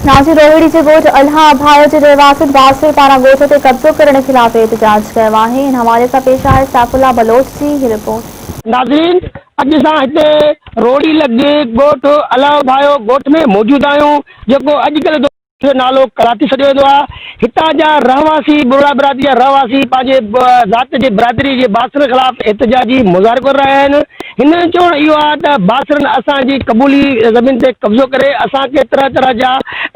नासिर रोहिड़ी जे ॻोठ अल्हा अभायो जे रहवासी बासिर पारां ॻोठ ते कब्ज़ो करण ख़िलाफ़ एहतजाज कयो आहे। इन हवाले सां पेश आहे सैफुल्लाह बलोच जी हीअ रिपोर्ट। नाज़रीन, अॼु असां हिते रोड़ी लॻे ॻोठ अल्हा अभायो ॻोठ में मौजूद आहियूं, जेको अॼुकल्ह जो नालो कराची सॾियो वेंदो आहे। हितां जा रहवासी बुर्रा बिरादरी जा रहवासी पंहिंजे ज़ात जे बिरादरी जे बासिर ख़िलाफ़ एहतजाजी मुज़ाहिरो करे रहिया आहिनि। हिन जो चवणु इहो आहे त बासिरनि असांजी क़बूली ज़मीन ते कब्ज़ो करे असांखे तरह तरह जा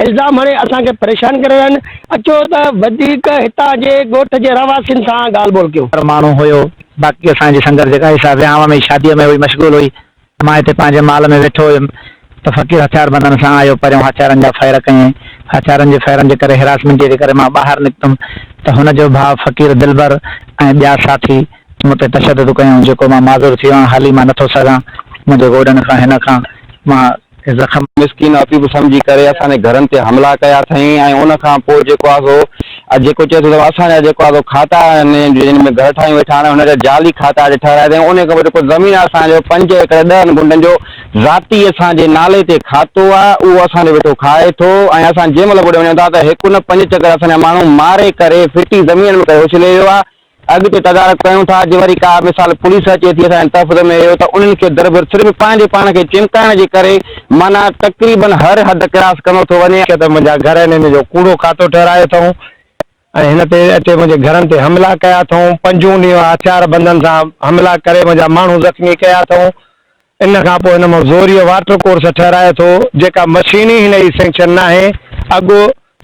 इल्ज़ाम हणे असांखे परेशान करे रहिया आहिनि। अचो त वधीक हितां जे ॻोठ जे रहवासियुनि सां ॻाल्हि ॿोल कयूं। माण्हू हुयो, बाक़ी असांजी संगत जेका हिसाब विहांव में शादीअ में हुई मशगूल हुई। मां हिते पंहिंजे माल में वेठो हुयुमि त फ़क़ीर हथियारबंदनि सां आयो। पहिरियों हथियारनि जा फ़ैर कयईं। हथियारनि जे फ़ैरनि जे करे हिरासमेंट जे करे मां ॿाहिरि निकितुमि त हुनजो भाउ फ़क़ीर दिलबर ऐं ॿिया साथी मूं ते तशदुद कयूं, जेको मां माज़ूर थी वियो आहियां। हाली मां नथो सघां, मुंहिंजे गोॾनि खां हिन खां मां ज़ख़म मिसकिन अतीब सम्झी करे असांजे घरनि ते हमला कया अथईं। ऐं उन खां पोइ जेको आहे सो जेको चए थो त असांजा जेको आहे खाता आहिनि जिन में घर ठाहियूं वेठा आहिनि, हुनजा जाली खाता ठहिराया अथईं। उन खां पोइ जेको ज़मीन आहे असांजो 5 एकड़ 10 गुंठनि जो ज़ाती असांजे नाले ते खातो आहे, उहो असांजो वेठो खाए थो। ऐं असां जंहिं महिल बि वञूं था त हिकु न 5 चकर असांजा माण्हू मारे करे फिटी ज़मीन में करे उछले वियो आहे। अॻिते तदारक कयूं था, अॼु वरी का मिसाल पुलिस अचे थी असांजे तफ़्त में इहो त उन्हनि खे दरबर सिर्फ़ु पंहिंजे पाण खे चिमकाइण जे करे माना तक़रीबन हर हद क्रॉस कंदो थो वञे। त मुंहिंजा घर आहिनि, हिन जो कूड़ो खातो ठहिरायो अथऊं ऐं हिन ते अचे मुंहिंजे घरनि ते हमला कया अथऊं। 5 ॾींहं हथियार बंदनि सां हमला करे मुंहिंजा माण्हू ज़ख़्मी कया अथऊं। इन खां पोइ हिन मां ज़ोरीअ वाटर कोर्स ठहिराए थो, जेका मशीन ई हिन जी सेंक्शन न आहे। अॻु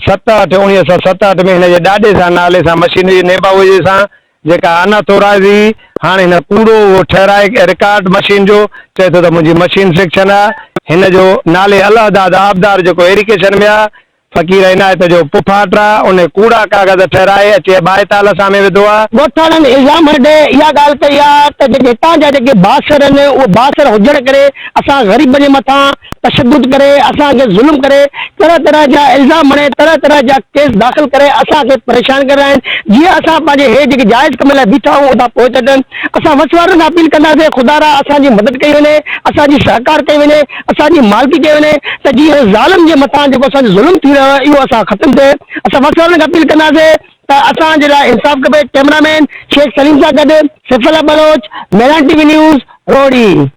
1987 में हिन जे ॾाॾे सां नाले सां मशीन जी नेबाऊअ सां जेका अनाथोराज़ी हाणे हिन कूड़ो उहो ठहिराए रिकॉर्ड मशीन जो चए थो त मुंहिंजी मशीन सेक्शन आहे। हिन जो नाले अलहदाद आबदार जेको एरिकेशन में आहे, फ़क़ीर इनायत जो पुफाट आहे, उन कूड़ा कागज़ ठहिराए अचे बाएताल सां में विधो आहे। ॻोठाणनि इल्ज़ाम हटे इहा ॻाल्हि कई आहे त जेके हितां जा जेके बासिर आहिनि, उहे बासिर हुजण करे असां ग़रीब जे मथां तशदुद करे असांखे ज़ुल्म करे तरह तरह जा इल्ज़ाम हणे तरह तरह जा केस दाख़िल करे असांखे परेशान करे रहिया आहिनि। जीअं असां पंहिंजे हे जेके जाइज़ कम लाइ बीठा आहियूं उतां पहुच अचनि। असां वसवारनि खां अपील कंदासीं ख़ुदा रा असांजी मदद कई वञे, असांजी सहकार कई वञे, असांजी मालिकी कई वञे त जीअं ज़ालिम जे मथां जेको असांजो ज़ुल्म थी रहियो आहे इहो असां ख़तमु थिए। असां वसवारनि खां अपील कंदासीं त असांजे लाइ इंसाफ़ खपे। कैमरामैन शेख सलीम सां गॾु सैफुल्लाह बलोच, मेरन टीवी न्यूज़, रोड़ी।